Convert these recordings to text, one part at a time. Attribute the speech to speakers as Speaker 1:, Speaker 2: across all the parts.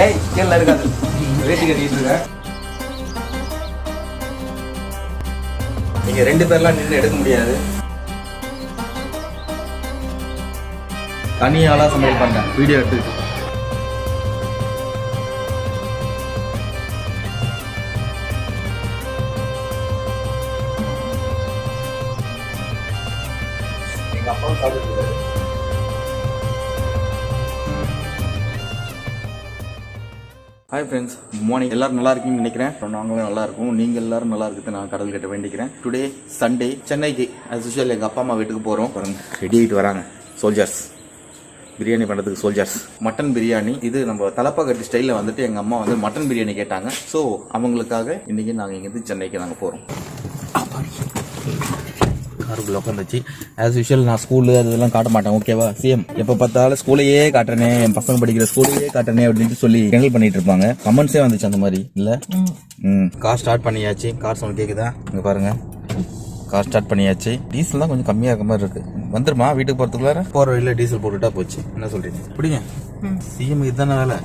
Speaker 1: ஏய் கீழே இருக்காது வேட்டி கட்டிட்டு இருக்க. நீங்க 2 பேர்லாம் நின்று எடுக்க முடியாது. தனியாளா சமையல் பண்ணேன் வீடியோ எடுத்து. எங்க அப்பாவும் சாப்பிட்டு. Hi friends, morning. எல்லாரும் நல்லா இருக்கீங்கன்னு நினைக்கிறேன். நாங்களும் நல்லா இருக்கும். நீங்கள் எல்லாரும் நல்லா இருக்குது நான் கடல் கிட்ட வேண்டிக்கிறேன். டுடே சண்டே, சென்னைக்கு ஆஸ் யூஷுவல் எங்கள் அப்பா அம்மா வீட்டுக்கு போகிறோம். பாருங்க ரெடி ஆகிட்டு வராங்க. சோல்ஜர்ஸ் பிரியாணி பண்ணுறதுக்கு சோல்ஜர்ஸ். மட்டன் பிரியாணி இது நம்ம தலப்பாக்கட்டி ஸ்டைலில் வந்துட்டு எங்கள் அம்மா வந்து மட்டன் பிரியாணி கேட்டாங்க. ஸோ அவங்களுக்காக இன்றைக்கி நாங்கள் இங்கேருந்து சென்னைக்கு நாங்கள் போகிறோம். காருக்குள்ள உட்காந்துச்சு. ஆஸ் யூஷுவல் நான் ஸ்கூலு அதெல்லாம் காட்ட மாட்டேன், ஓகேவா? சேம் எப்போ பார்த்தாலும் ஸ்கூலையே காட்டுறனே, என் பசங்க படிக்கிற ஸ்கூலையே காட்டுறனே அப்படின்னு சொல்லி கிண்டல் பண்ணிட்டு இருப்பாங்க. கமெண்ட்ஸே வந்துச்சு அந்த மாதிரி. இல்லை கார் ஸ்டார்ட் பண்ணியாச்சு. கார் சவுண்ட் கேட்குதா? இங்கே பாருங்க, கார் ஸ்டார்ட் பண்ணியாச்சு. டீசல் தான் கொஞ்சம் கம்மியாக இருக்க மாதிரி இருக்கு. வந்துருமா வீட்டுக்கு போகிறதுக்குள்ளார? போகிற வழியில் டீசல் போட்டுட்டா போச்சு. என்ன சொல்றீங்க? பிடிங்க. சிஎம் இதுதானே வேலை.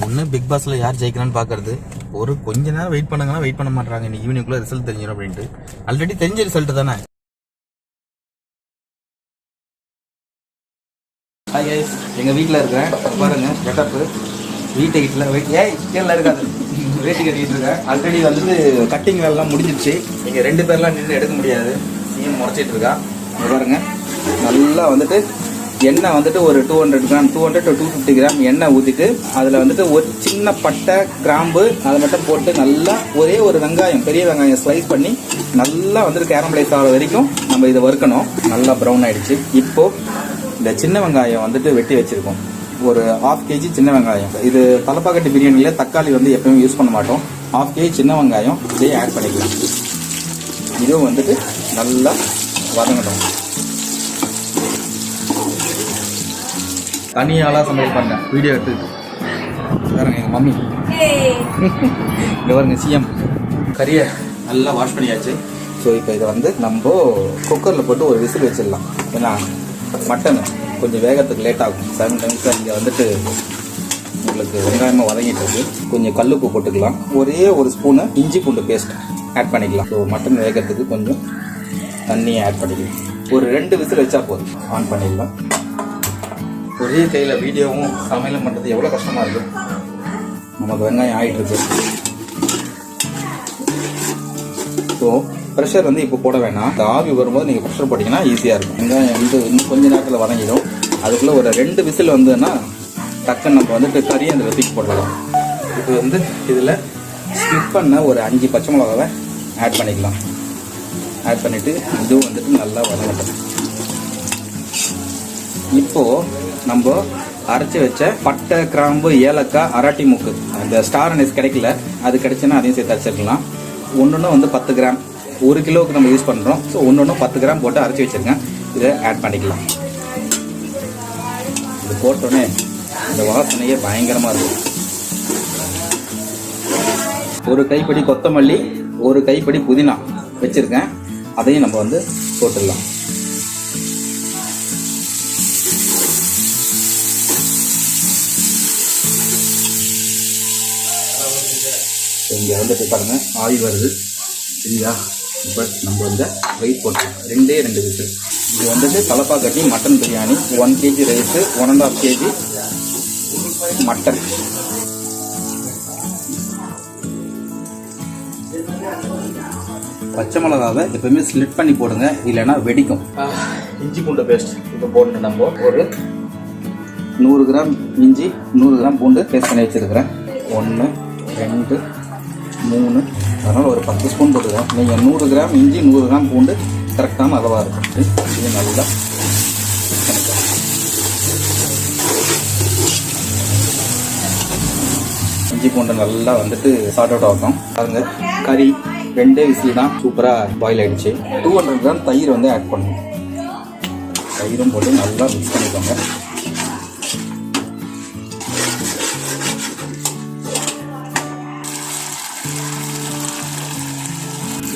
Speaker 1: ஒன்று பிக் பாஸ்ல யார் ஜெயிக்கிறான்னு பாக்குறது. ஒரு கொஞ்ச நேரம் வெயிட் பண்ணுங்கன்னா வெயிட் பண்ண மாட்டாங்க. இன்னைக்கு ஈவினிங்குள்ள ரிசல்ட் தெரிஞ்சிடும் அப்படின்ட்டு. ஆல்ரெடி தெரிஞ்ச ரிசல்ட் தானே. ஹாய் கைஸ், எங்க வீட்டில் இருக்கிறேன். பாருங்க கெட்டப்பு. வீட்டை கிட்ட ஏய் கீழே இருக்காது வேட்டி கட்டிட்டு இருக்கேன். ஆல்ரெடி வந்துட்டு கட்டிங் வேலைலாம் முடிஞ்சிருச்சு. நீங்க 2 பேர்லாம் நின்று எடுக்க முடியாது. சிஎம் முறைச்சிட்டு இருக்கா. பாருங்க நல்லா வந்துட்டு எண்ணெய் வந்துட்டு ஒரு 200 to 250 கிராம் எண்ணெய் ஊற்றிட்டு அதில் வந்துட்டு ஒரு சின்ன பட்டை கிராம்பு அதை மட்டும் போட்டு நல்லா ஒரே ஒரு வெங்காயம், பெரிய வெங்காயம் ஸ்லைஸ் பண்ணி நல்லா வந்துட்டு கேரமலைஸ் ஆகிற வரைக்கும் நம்ம இதை வறுக்கணும். நல்லா ப்ரௌன் ஆயிடுச்சு. இப்போ இந்த சின்ன வெங்காயம் வந்துட்டு வெட்டி வச்சிருக்கோம். ஒரு 1/2 kg சின்ன வெங்காயம். இது தலப்பாக்கட்டி பிரியாணியில தக்காளி வந்து எப்பவும் யூஸ் பண்ண மாட்டோம். 1/2 kg சின்ன வெங்காயம் இதையே ஆட் பண்ணிக்கலாம். இதுவும் வந்துட்டு நல்லா வதங்கட்டும். தனியாளா சமையல் பண்ணேன் வீடியோ எடுத்துக்கிட்டு. பாருங்க எங்கள் மம்மி. இங்கே பாருங்க சிஎம். கறியை நல்லா வாஷ் பண்ணியாச்சு. ஸோ இப்போ இதை வந்து நம்ம குக்கரில் போட்டு ஒரு விசில் வச்சிடலாம். ஏன்னா மட்டன் கொஞ்சம் வேகத்துக்கு லேட் ஆகும். 7 டைம்ஸ் இங்கே வந்துட்டு உங்களுக்கு வெங்காயமாக வதங்கிட்டு இருக்கு. கொஞ்சம் கல்லுப்பு போட்டுக்கலாம். ஒரே ஒரு ஸ்பூனு இஞ்சி பூண்டு பேஸ்ட் ஆட் பண்ணிக்கலாம். ஸோ மட்டன் வேகத்துக்கு கொஞ்சம் தண்ணியை ஆட் பண்ணிக்கலாம். ஒரு 2 விசில் வச்சா போதும். ஆன் பண்ணிடலாம். ஒரே கையில் வீடியோவும் சமையலும் பண்ணுறது எவ்வளோ கஷ்டமாக இருக்குது. நமக்கு வெங்காயம் ஆகிட்டு இருக்கு. ஸோ ப்ரெஷர் வந்து இப்போ போட வேணாம். இந்த ஆவி வரும்போது நீங்கள் ப்ரெஷர் போட்டிங்கன்னா ஈஸியாக இருக்கும். வெங்காயம் வந்து இன்னும் கொஞ்சம் நேரத்தில் வதங்கிடும். அதுக்குள்ளே ஒரு 2 விசில் வந்ததுன்னா டக்குன்னு நம்ம வந்துட்டு கறியை அந்த தூக்கி போடலாம். இப்போ வந்து இதில் ஸ்கிப் பண்ண ஒரு 5 பச்சை மிளகாவை ஆட் பண்ணிக்கலாம். ஆட் பண்ணிவிட்டு இதுவும் வந்துட்டு நல்லா வதங்கட்டும். இப்போது நம்ம அரைச்சி வச்ச பட்டை, கிராம்பு, ஏலக்காய், அரட்டி மூக்கு, அந்த ஸ்டார் அனீஸ் கிடைக்கல, அது கிடைச்சுன்னா அதையும் சேர்த்து அரைச்சிருக்கலாம். ஒன்று வந்து 10 கிராம். 1 கிலோவுக்கு நம்ம யூஸ் பண்ணுறோம். ஸோ ஒன்று 10 கிராம் போட்டு அரைச்சி வச்சுருக்கேன். இதை ஆட் பண்ணிக்கலாம். இது போட்டோன்னே இந்த வாசனையே பயங்கரமாக இருக்கும். ஒரு கைப்பிடி கொத்தமல்லி, ஒரு கைப்பிடி புதினா வச்சுருக்கேன். அதையும் நம்ம வந்து போட்டுடலாம். இங்கே வந்துட்டு பாருங்க ஆவி வருது சரியா? இப்போ நம்ம வந்து ரைஸ் போட்டுக்கலாம். 2 விசில். இது வந்துட்டு Thalappakatti mutton biryani. 1 kg rice, 1.5 kg mutton. பச்சை மிளகாவை எப்பவுமே ஸ்லிட் பண்ணி போடுங்க, இல்லைன்னா வெடிக்கும். இஞ்சி பூண்டு பேஸ்ட் இப்போ போட்டு நம்ம ஒரு 100 கிராம் இஞ்சி, 100 கிராம் பூண்டு பேஸ்ட் பண்ணி வச்சுருக்கிறேன். 1 2 3, அதனால் ஒரு 10 ஸ்பூன் போட்டுக்கிறேன். நீங்கள் 100 கிராம் இஞ்சி, 100 கிராம் பூண்டு கரெக்டான அளவாக இருக்கும். இது நல்லா இஞ்சி பூண்டு நல்லா வந்துட்டு சார்ட் அவுட் ஆகும். பாருங்க கறி 2 விசில் தான் சூப்பராக பாயில் ஆகிடுச்சு. 200 கிராம் தயிர் வந்து ஆட் பண்ணணும். தயிரும் போட்டு நல்லா மிக்ஸ் பண்ணிக்கோங்க.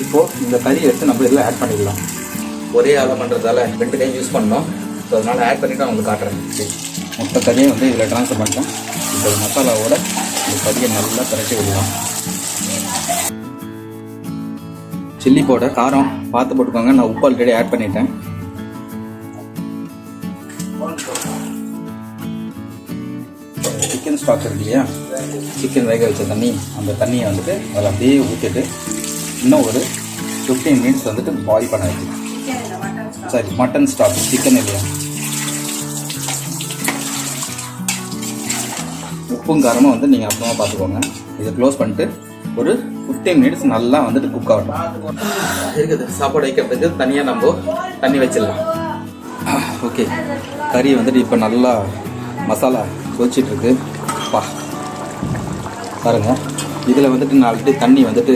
Speaker 1: இப்போது இந்த கறியை எடுத்து நம்ம இதில் ஆட் பண்ணிக்கலாம். ஒரே ஆளை பண்ணுறதால 2 டைம் யூஸ் பண்ணோம். ஸோ அதனால் ஆட் பண்ணிவிட்டு அவங்களுக்கு காட்டுறேன். மொத்த கறியை வந்து இதில் ட்ரான்ஸ்ஃபர் பண்ணிட்டோம். இந்த மசாலாவோட இந்த கறியை நல்லா திரட்டி விடலாம். சில்லி பவுடர் காரம் பார்த்து போட்டுக்கோங்க. நான் உப்பு ஆல்ரெடி ஆட் பண்ணிட்டேன். சிக்கன் ஸ்டாக் இருக்கு இல்லையா, சிக்கன் வேக வச்ச தண்ணி, அந்த தண்ணியை வந்துட்டு அதில் அப்படியே ஊற்றிட்டு இன்னும் ஒரு 15 மினிட்ஸ் வந்துட்டு பாயில் பண்ண வச்சுக்கோங்க. சரி, மட்டன் ஸ்டாக், சிக்கன் இல்லையா. உப்பும் காரமும் வந்து நீங்கள் அப்புறமா பார்த்துக்கோங்க. இதை க்ளோஸ் பண்ணிட்டு ஒரு 15 மினிட்ஸ் நல்லா வந்துட்டு குக் ஆகட்டும். இருக்குது சாப்பாடு வைக்கிறதுக்கு தனியாக நம்ம தண்ணி வச்சிடலாம். ஓகே, கறி வந்துட்டு இப்போ நல்லா மசாலா கொதிச்சிட்ருக்கு. பாருங்கள், இதில் வந்துட்டு நான் ஆல்ரெடி தண்ணி வந்துட்டு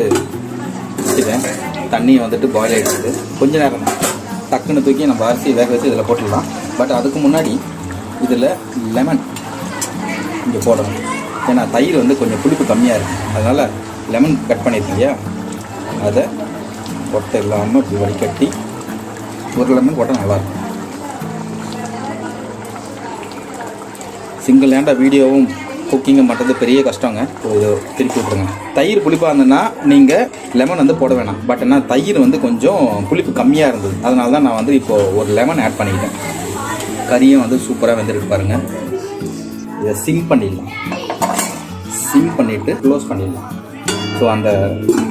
Speaker 1: வச்சுட்டேன். தண்ணியை வந்துட்டு பாயில் ஆகிடுச்சு. கொஞ்ச நேரம் டக்குன்னு தூக்கி நம்ம அரிசி வேக வச்சு இதில் போட்டுடலாம். பட் அதுக்கு முன்னாடி இதில் லெமன் இங்கே போடணும். ஏன்னா தயிர் வந்து கொஞ்சம் புளிப்பு கம்மியாக இருக்குது, அதனால் லெமன் கட் பண்ணியிருக்கீங்க, அதை கொட்டை இல்லாமல் இப்படி வடிகட்டி ஒரு லெமன் போட்டால் நல்லாயிருக்கும். சிங்கிள் ஹேண்டாக வீடியோவும் குக்கிங்கும் பண்ணுறது பெரிய கஷ்டங்க. இதை திருப்பி விட்ருங்க. தயிர் புளிப்பாக இருந்ததுன்னா நீங்கள் லெமன் வந்து போட வேணாம். பட் ஆனால் தயிர் வந்து கொஞ்சம் புளிப்பு கம்மியாக இருந்தது, அதனால தான் நான் வந்து இப்போது ஒரு லெமன் ஆட் பண்ணிக்கிட்டேன். கறியும் வந்து சூப்பராக வெந்துருக்கு பாருங்கள். இதை சிம் பண்ணிடலாம். சிம் பண்ணிவிட்டு க்ளோஸ் பண்ணிடலாம். ஸோ அந்த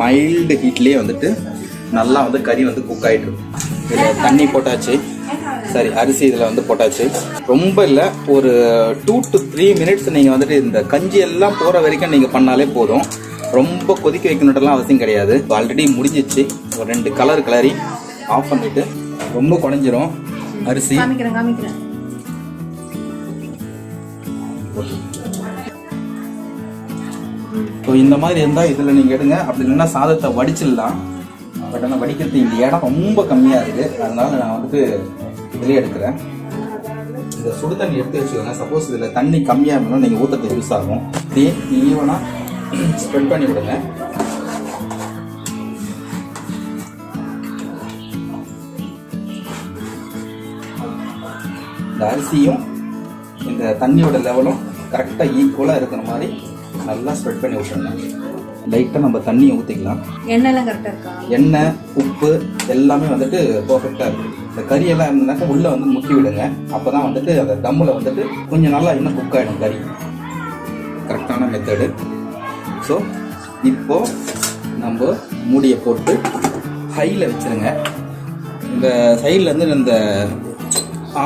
Speaker 1: மைல்டு ஹீட்லேயே வந்துட்டு நல்லா வந்து கறி வந்து குக் ஆகிட்டு இருக்கும். இதில் தண்ணி போட்டாச்சு. சரி, அரிசி இதில் வந்து போட்டாச்சு. ரொம்ப இல்லை, ஒரு 2 to 3 மினிட்ஸ் நீங்கள் வந்துட்டு இந்த கஞ்சி எல்லாம் போகிற வரைக்கும் நீங்கள் பண்ணாலே போதும். ரொம்ப கொதிக்க வைக்கணுன்றலாம் அவசியம் கிடையாது. ஆல்ரெடி முடிஞ்சிச்சு. ஒரு 2 கலர் கிளறி ஆஃப் பண்ணிவிட்டு, ரொம்ப குழஞ்சிரும் அரிசி. ஸோ இந்த மாதிரி இருந்தால் இதில் நீங்கள் எடுங்க. அப்படி இல்லைன்னா சாதத்தை வடிச்சிடலாம். பட் ஆனால் வடிக்கிறது இந்த இடம் ரொம்ப கம்மியாக இருக்குது, அதனால நான் வந்துட்டு இதிலே எடுக்கிறேன். இந்த சுடு தண்ணி எடுத்து வச்சுக்கோங்க. சப்போஸ் இதில் தண்ணி கம்மியாக இருந்தாலும் நீங்கள் ஊற்றுறதுக்கு யூஸ் ஆகும். இதே ஈவனாக ஸ்ப்ரெட் பண்ணி விடுங்க. இந்த அரிசியும் இந்த தண்ணியோட லெவலும் கரெக்டாக ஈக்குவலாக இருக்கிற மாதிரி நல்லா ஸ்ப்ரெட் பண்ணி விட்டுருங்க. லைட்டாக நம்ம தண்ணியை ஊற்றிக்கலாம்.
Speaker 2: எண்ணெய்லாம் கரெக்டாக இருக்கா?
Speaker 1: எண்ணெய், உப்பு எல்லாமே வந்துட்டு பர்ஃபெக்டாக இருக்குது. இந்த கறியெல்லாம் இருந்ததுனாக்கா உள்ளே வந்து முக்கி விடுங்க. அப்போ தான் வந்துட்டு அந்த தம்மில் வந்துட்டு கொஞ்சம் நல்லா இன்னும் குக் ஆகிடும் கறி. கரெக்டான மெத்தடு. ஸோ இப்போது நம்ம மூடியை போட்டு ஹையில் வச்சுருங்க. இந்த சைட்லேருந்து இந்த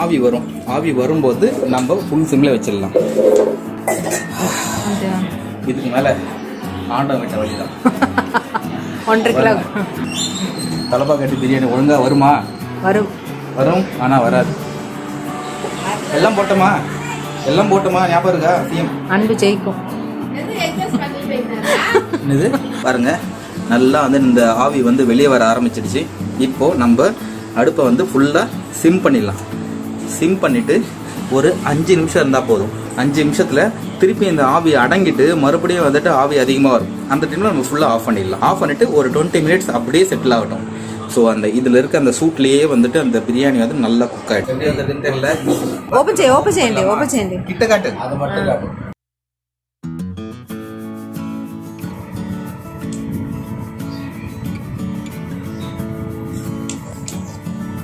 Speaker 1: ஆவி வரும். ஆவி வரும்போது நம்ம ஃபுல் சிம்மில் வச்சிடலாம். இதுக்கு மேலே ஆண்டம் விட்ட வழி தான்.
Speaker 2: 1.5 கிலோ
Speaker 1: தலப்பாக்கட்டி பிரியாணி ஒழுங்காக வருமா? வரும், ஆனால் வராது. எல்லாம் போட்டோமா? ஞாபகம் இருக்கா?
Speaker 2: அன்பு ஜெயிக்கும்.
Speaker 1: இது பாருங்க, நல்லா வந்து இந்த ஆவி வந்து வெளியே வர ஆரம்பிச்சிடுச்சு. இப்போது நம்ம அடுப்பை வந்து ஃபுல்லாக சிம் பண்ணிடலாம். சிம் பண்ணிவிட்டு ஒரு 5 நிமிஷம் இருந்தால் போதும். 5 நிமிஷத்தில் திருப்பி இந்த ஆவி அடங்கிட்டு மறுபடியும் வந்துட்டு ஆவி அதிகமாக வரும். அந்த டைமில் நம்ம ஃபுல்லாக ஆஃப் பண்ணிடலாம். ஆஃப் பண்ணிவிட்டு ஒரு 20 மினிட்ஸ் அப்படியே செட்டில் ஆகட்டும். ஸோ அந்த இதில் இருக்க அந்த சூட்லேயே வந்துட்டு அந்த பிரியாணி வந்து நல்லா குக் ஆகிடும். எப்படி வந்துட்டுன்னு தெரியல.
Speaker 2: ఓపెన్ చేయండి.
Speaker 1: கிட்ட காட்டு, அது மட்டும் காட்டு.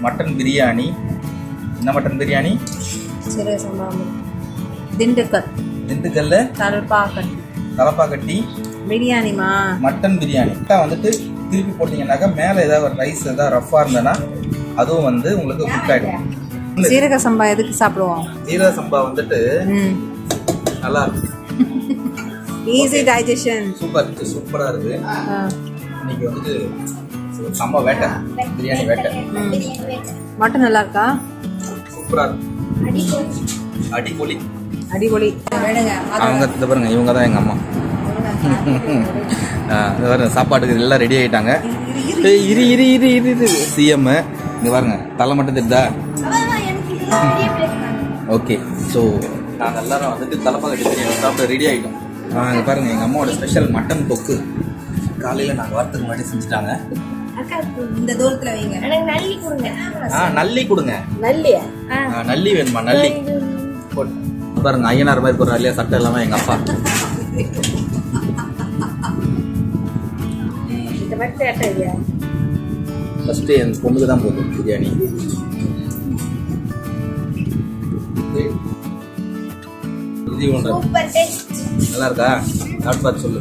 Speaker 1: மட்டன் பிரியாணி. என்ன மட்டன் பிரியாணி?
Speaker 2: சீரக சம்பா. திண்டுக்கல் தலப்பாக்கட்டி பிரியாணிமா. மட்டன்
Speaker 1: பிரியாணி வந்துட்டு திருப்பி போட்டீங்கன்னாக்கா மேலே ஏதாவது ஒரு ரைஸ் ஏதாவது ரஃபாக இருந்ததுன்னா அதுவும் வந்து உங்களுக்கு குக் ஆகிடும்.
Speaker 2: சீரக சம்பா எதுக்கு சாப்பிடுவோம்?
Speaker 1: சீரக சம்பா வந்துட்டு நல்லா இருக்கும்.
Speaker 2: Easy digestion.
Speaker 1: சூப்பராக இருக்கு. இன்னைக்கு வந்துட்டு சம்பா வேட்டை, பிரியாணி வேட்டை.
Speaker 2: மட்டன் நல்லா இருக்கா?
Speaker 1: சூப்பராக இருக்கு. அடிபொலி. அவங்க இந்த பாருங்க, இவங்க தான் எங்கள் அம்மா. சாப்பாட்டுக்கு எல்லாம் ரெடி ஆகிட்டாங்க. இரு சிஎம் இங்கே பாருங்க, தலை மட்டும் தெரியுதா? ஓகே, ஸோ நாங்கள் எல்லாரும் வந்துட்டு தலப்பாக்கட்டி பிரியாணி சாப்பிட ரெடி ஆகிட்டோம். இங்கே பாருங்கள், எங்கள் அம்மாவோட ஸ்பெஷல் மட்டன் தொக்கு காலையில் நாங்கள் வாரத்துக்கு முன்னாடி செஞ்சுட்டாங்க.
Speaker 2: இந்த தூரத்தில் வைங்க. நல்லி கொடுங்க.
Speaker 1: நல்லி கொடுங்க. நல்லி வேணுமா? நல்லி போட்டு பாருங்க ஐயனார் மாதிரி போடுறா இல்லையா சட்டை எல்லாமே எங்கள் அப்பா. ஃபஸ்ட்டு என் பொண்ணுக்கு தான் போதும் பிரியாணி. நல்லா இருக்கா? சாப்பிட்டு பார்த்து சொல்லு.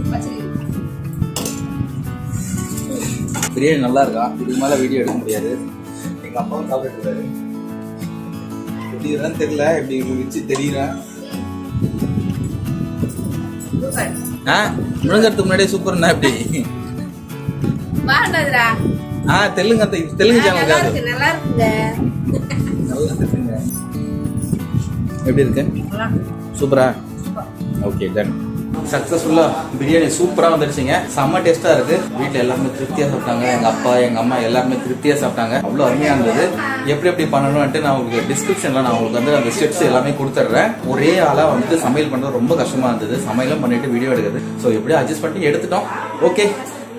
Speaker 1: பிரியாணி நல்லா இருக்கா? இதுக்கு மேலே வீடியோ எடுக்க முடியாது. எங்கள் அப்பாவும் சாப்பிட்டு இருக்காரு. எப்படி இருந்தாலும் தெரியல, எப்படி வச்சு தெரியுறேன். முழுங்கிறதுக்கு முன்னாடியே சூப்பர்னா எப்படி? தெலுங்கு தெலுங்கு சேனல்
Speaker 2: நல்லா இருக்குங்க.
Speaker 1: எப்படி இருக்கு? சூப்பரா? Okay done. சக்ஸஸ்ஃபுல்லாக பிரியாணி சூப்பராக வந்துடுச்சிங்க. செம்ம டேஸ்ட்டாக இருக்குது. வீட்டில் எல்லாருமே திருப்தியாக சாப்பிட்டாங்க. எங்கள் அப்பா எங்கள் அம்மா எல்லாருமே திருப்தியாக சாப்பிட்டாங்க. அவ்வளோ அருமையாக இருந்தது. எப்படி பண்ணணும்ட்டு நான் உங்களுக்கு டிஸ்கிரிப்ஷனில் நான் உங்களுக்கு வந்து அந்த ஸ்டெப்ஸ் எல்லாமே கொடுத்துட்றேன். ஒரே ஆளாக வந்துட்டு சமையல் பண்ணுறது ரொம்ப கஷ்டமாக இருந்தது. சமையலும் பண்ணிட்டு வீடியோ எடுக்குது. ஸோ எப்படியும் அட்ஜஸ்ட் பண்ணி எடுத்துட்டோம். ஓகே,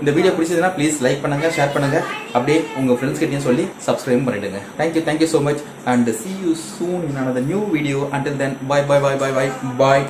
Speaker 1: இந்த வீடியோ பிடிச்சதுன்னா ப்ளீஸ் லைக் பண்ணுங்கள், ஷேர் பண்ணுங்கள். அப்படியே உங்கள் ஃப்ரெண்ட்ஸ் கிட்டையும் சொல்லி சப்ஸ்கிரைப் பண்ணிவிடுங்க. Thank you so much and see you soon in another new video. Until then, bye.